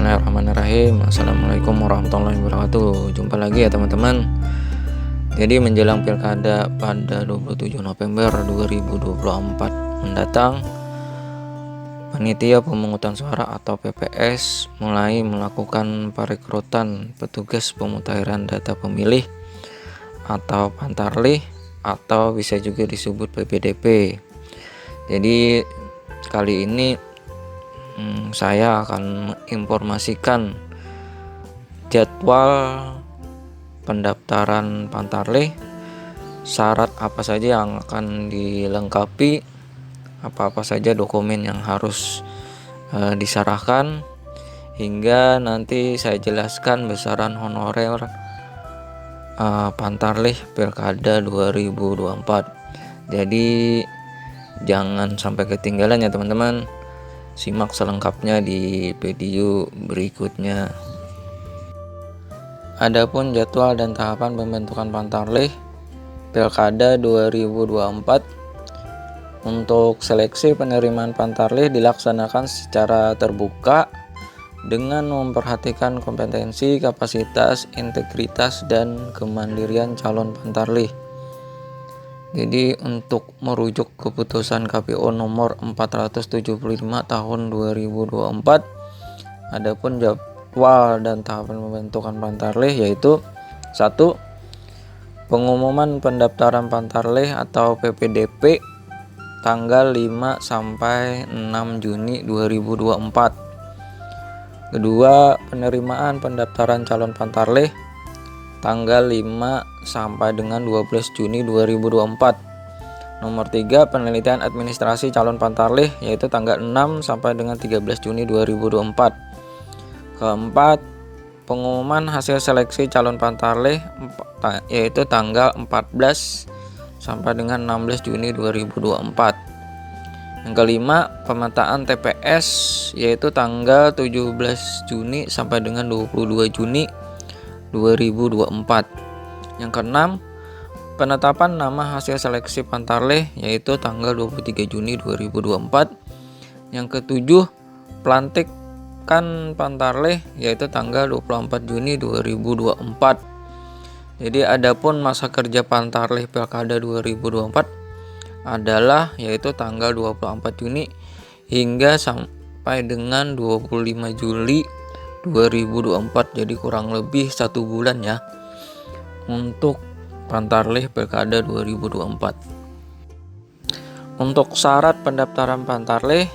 Bismillahirrahmanirrahim. Assalamualaikum warahmatullahi wabarakatuh. Jumpa lagi ya teman-teman. Jadi menjelang pilkada pada 27 November 2024 mendatang, Panitia Pemungutan Suara atau PPS mulai melakukan perekrutan petugas pemutahiran data pemilih atau Pantarlih atau bisa juga disebut PPDP. Jadi kali ini saya akan menginformasikan jadwal pendaftaran Pantarlih, syarat apa saja yang akan dilengkapi, apa-apa saja dokumen yang harus diserahkan, hingga nanti saya jelaskan besaran honorer Pantarlih Pilkada 2024. Jadi jangan sampai ketinggalan ya teman-teman. Simak selengkapnya di video berikutnya. Adapun jadwal dan tahapan pembentukan Pantarlih Pilkada 2024, untuk seleksi penerimaan Pantarlih dilaksanakan secara terbuka dengan memperhatikan kompetensi, kapasitas, integritas, dan kemandirian calon Pantarlih. Jadi untuk merujuk keputusan KPU nomor 475 tahun 2024, adapun jadwal dan tahapan pembentukan Pantarlih yaitu 1. Pengumuman pendaftaran Pantarlih atau PPDP tanggal 5 sampai 6 Juni 2024. Kedua, penerimaan pendaftaran calon Pantarlih tanggal 5 sampai dengan 12 Juni 2024. Nomor 3, penelitian administrasi calon Pantarlih yaitu tanggal 6 sampai dengan 13 Juni 2024. Keempat, pengumuman hasil seleksi calon Pantarlih yaitu tanggal 14 sampai dengan 16 Juni 2024. Yang kelima, pemetaan TPS yaitu tanggal 17 Juni sampai dengan 22 Juni 2024. Yang keenam, penetapan nama hasil seleksi Pantarlih yaitu tanggal 23 Juni 2024. Yang ketujuh, pelantikan Pantarlih yaitu tanggal 24 Juni 2024. Jadi adapun masa kerja Pantarlih Pilkada 2024 adalah yaitu tanggal 24 Juni hingga sampai dengan 25 Juli 2024, jadi kurang lebih 1 bulan ya untuk Pantarlih Pilkada 2024. Untuk syarat pendaftaran Pantarlih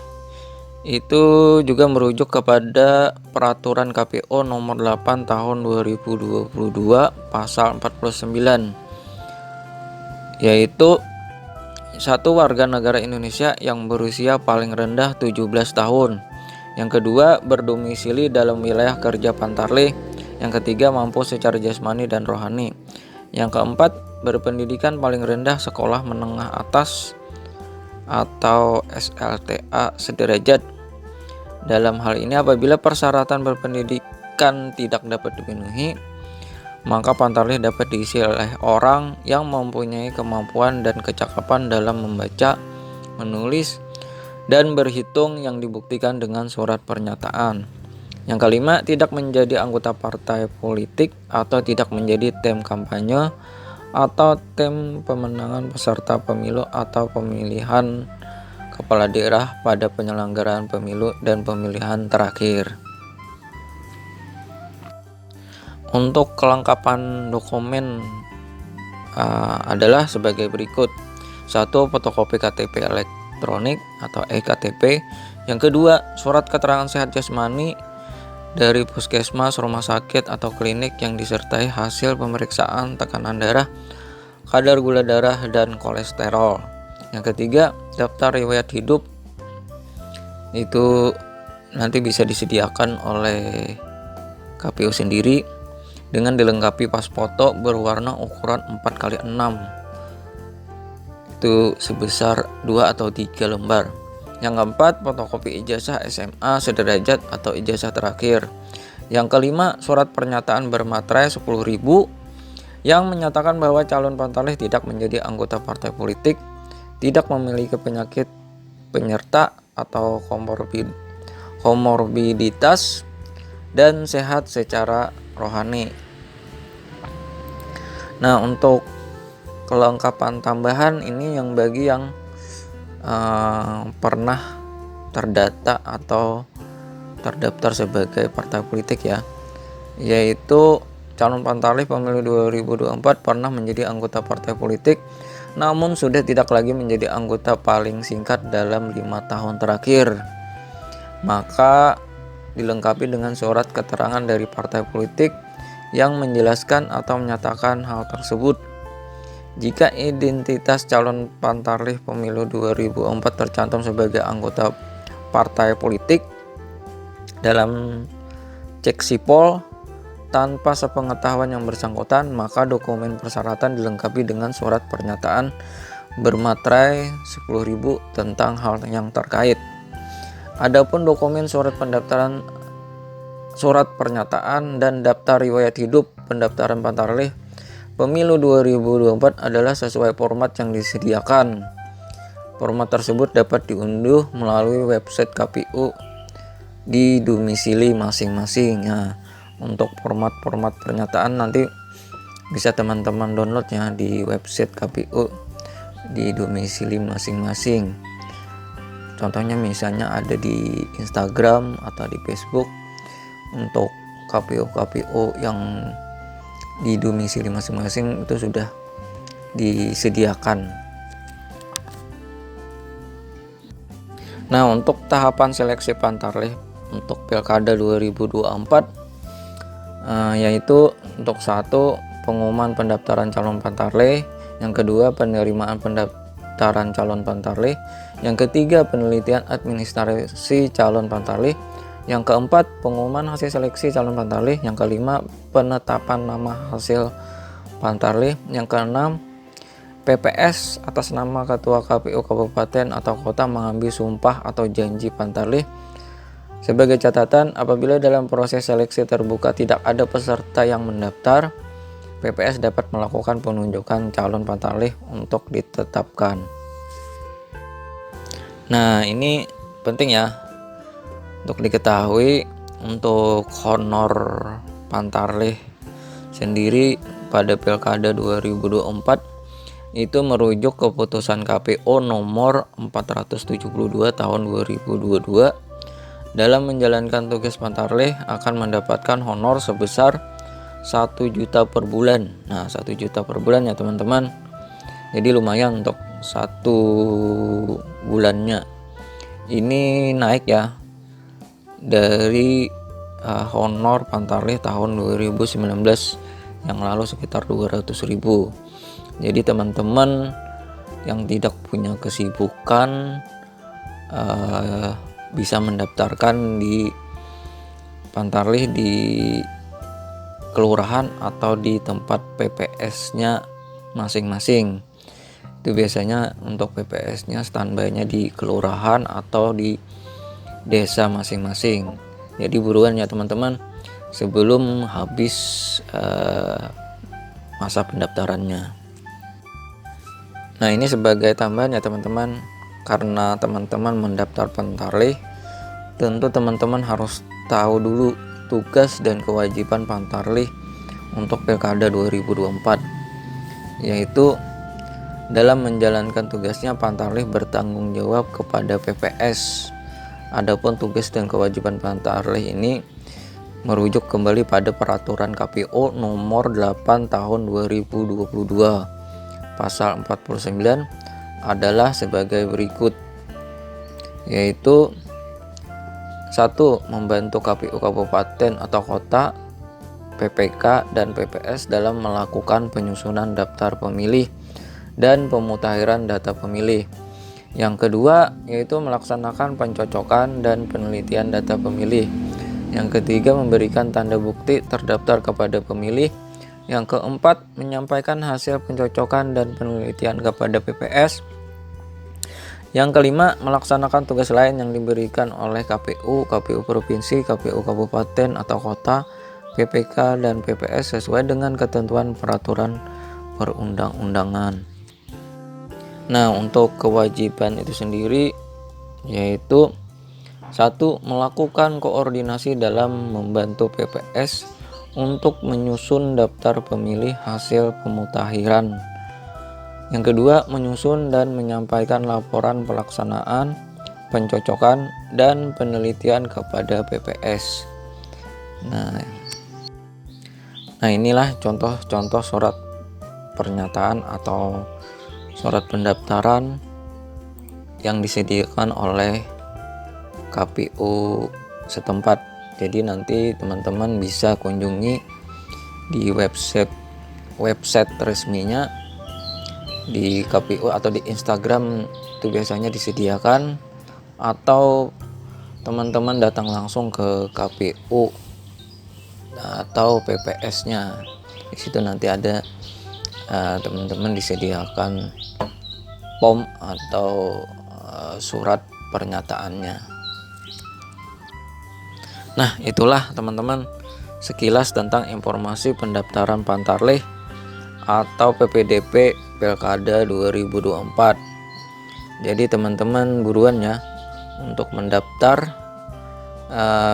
itu juga merujuk kepada peraturan KPU nomor 8 tahun 2022 pasal 49, yaitu 1. Warga negara Indonesia yang berusia paling rendah 17 tahun. Yang kedua, berdomisili dalam wilayah kerja Pantarlih. Yang ketiga, mampu secara jasmani dan rohani. Yang keempat, berpendidikan paling rendah sekolah menengah atas atau SLTA sederajat. Dalam hal ini apabila persyaratan berpendidikan tidak dapat dipenuhi, maka Pantarlih dapat diisi oleh orang yang mempunyai kemampuan dan kecakapan dalam membaca, menulis, dan berhitung yang dibuktikan dengan surat pernyataan. Yang kelima, tidak menjadi anggota partai politik atau tidak menjadi tim kampanye atau tim pemenangan peserta pemilu atau pemilihan kepala daerah pada penyelenggaraan pemilu dan pemilihan terakhir. Untuk kelengkapan dokumen adalah sebagai berikut. 1. Fotokopi KTP elektronik atau eKTP. Yang kedua, surat keterangan sehat jasmani dari puskesmas, rumah sakit, atau klinik yang disertai hasil pemeriksaan tekanan darah, kadar gula darah, dan kolesterol. Yang ketiga, daftar riwayat hidup. Itu nanti bisa disediakan oleh KPU sendiri dengan dilengkapi pas foto berwarna ukuran 4x6. Itu sebesar 2 atau 3 lembar. Yang keempat, fotokopi ijazah SMA sederajat atau ijazah terakhir. Yang kelima, surat pernyataan bermaterai 10.000 yang menyatakan bahwa calon Pantarlih tidak menjadi anggota partai politik, tidak memiliki penyakit penyerta atau komorbiditas, dan sehat secara rohani. Nah, untuk kelengkapan tambahan ini yang bagi yang pernah terdata atau terdaftar sebagai partai politik ya, yaitu calon Pantarlih pemilu 2024 pernah menjadi anggota partai politik namun sudah tidak lagi menjadi anggota paling singkat dalam 5 tahun terakhir. Maka dilengkapi dengan surat keterangan dari partai politik yang menjelaskan atau menyatakan hal tersebut. Jika identitas calon Pantarlih pemilu 2004 tercantum sebagai anggota partai politik dalam cek sipol tanpa sepengetahuan yang bersangkutan, maka dokumen persyaratan dilengkapi dengan surat pernyataan bermaterai 10.000 tentang hal yang terkait. Adapun dokumen surat pendaftaran, surat pernyataan dan daftar riwayat hidup pendaftaran Pantarlih pemilu 2024 adalah sesuai format yang disediakan. Format tersebut dapat diunduh melalui website KPU di domisili masing-masing. Nah, untuk format pernyataan nanti bisa teman-teman download ya di website KPU di domisili masing-masing. Contohnya misalnya ada di Instagram atau di Facebook. Untuk KPU yang di domisili masing-masing itu sudah disediakan. Nah, untuk tahapan seleksi Pantarlih untuk Pilkada 2024 yaitu untuk 1, pengumuman pendaftaran calon Pantarlih, yang kedua penerimaan pendaftaran calon Pantarlih, yang ketiga penelitian administrasi calon Pantarlih, yang keempat pengumuman hasil seleksi calon Pantarlih, yang kelima penetapan nama hasil Pantarlih, yang keenam PPS atas nama Ketua KPU Kabupaten atau Kota mengambil sumpah atau janji Pantarlih. Sebagai catatan, apabila dalam proses seleksi terbuka tidak ada peserta yang mendaftar, PPS dapat melakukan penunjukan calon Pantarlih untuk ditetapkan. Nah, ini penting ya untuk diketahui. Untuk honor Pantarlih sendiri pada Pilkada 2024 itu merujuk keputusan KPU nomor 472 tahun 2022. Dalam menjalankan tugas Pantarlih akan mendapatkan honor sebesar 1 juta per bulan. Nah, 1 juta per bulan ya teman-teman. Jadi lumayan untuk 1 bulannya. Ini naik ya dari honor Pantarlih tahun 2019 yang lalu sekitar 200.000. Jadi teman-teman yang tidak punya kesibukan bisa mendaftarkan di Pantarlih di kelurahan atau di tempat PPS-nya masing-masing. Itu biasanya untuk PPS-nya standby-nya di kelurahan atau di desa masing-masing. Jadi buruan ya teman-teman sebelum habis masa pendaftarannya. Nah, ini sebagai tambahan ya teman-teman. Karena teman-teman mendaftar Pantarlih, tentu teman-teman harus tahu dulu tugas dan kewajiban Pantarlih untuk Pilkada 2024, yaitu dalam menjalankan tugasnya Pantarlih bertanggung jawab kepada PPS. Adapun tugas dan kewajiban Pantarlih ini merujuk kembali pada peraturan KPU nomor 8 tahun 2022 pasal 49 adalah sebagai berikut, yaitu 1. Membantu KPU Kabupaten atau Kota, PPK dan PPS dalam melakukan penyusunan daftar pemilih dan pemutakhiran data pemilih. Yang kedua yaitu melaksanakan pencocokan dan penelitian data pemilih. Yang ketiga memberikan tanda bukti terdaftar kepada pemilih. Yang keempat, menyampaikan hasil pencocokan dan penelitian kepada PPS. Yang kelima, melaksanakan tugas lain yang diberikan oleh KPU, KPU Provinsi, KPU Kabupaten atau Kota, PPK, dan PPS sesuai dengan ketentuan peraturan perundang-undangan. Nah, untuk kewajiban itu sendiri yaitu 1. Melakukan koordinasi dalam membantu PPS untuk menyusun daftar pemilih hasil pemutahiran. Yang kedua, menyusun dan menyampaikan laporan pelaksanaan, pencocokan, dan penelitian kepada PPS. Nah inilah contoh-contoh surat pernyataan atau surat pendaftaran yang disediakan oleh KPU setempat. Jadi nanti teman-teman bisa kunjungi di website resminya di KPU atau di Instagram, itu biasanya disediakan, atau teman-teman datang langsung ke KPU atau PPS-nya. Di situ nanti ada teman-teman disediakan POM atau surat pernyataannya. Nah, itulah teman-teman sekilas tentang informasi pendaftaran Pantarlih atau PPDP Pilkada 2024. Jadi teman-teman buruan ya untuk mendaftar,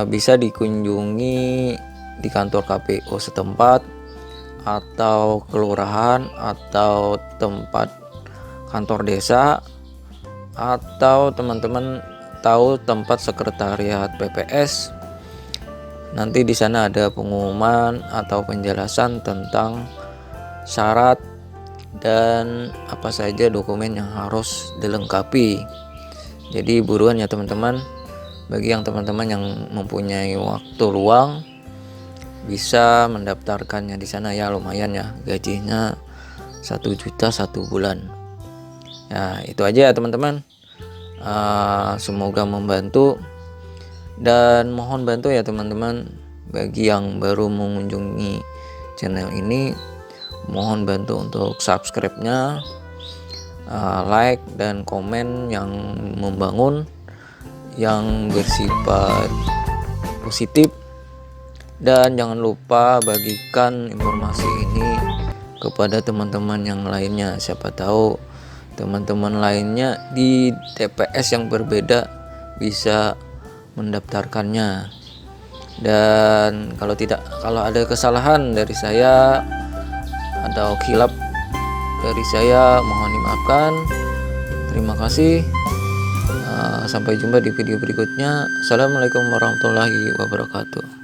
bisa dikunjungi di kantor KPU setempat atau kelurahan atau tempat kantor desa, atau teman-teman tahu tempat sekretariat PPS. Nanti di sana ada pengumuman atau penjelasan tentang syarat dan apa saja dokumen yang harus dilengkapi. Jadi buruan ya teman-teman. Bagi yang teman-teman yang mempunyai waktu luang, bisa mendaftarkannya di sana ya, lumayan ya, gajinya 1 juta 1 bulan. Ya itu aja ya teman-teman. Semoga membantu, dan mohon bantu ya teman-teman, bagi yang baru mengunjungi channel ini, mohon bantu untuk subscribe-nya, like dan komen yang membangun, yang bersifat positif, dan jangan lupa bagikan informasi ini kepada teman-teman yang lainnya. Siapa tahu teman-teman lainnya di TPS yang berbeda bisa mendaftarkannya. Dan kalau ada kesalahan dari saya atau khilaf dari saya, mohon dimaafkan. Terima kasih. Sampai jumpa di video berikutnya. Assalamualaikum warahmatullahi wabarakatuh.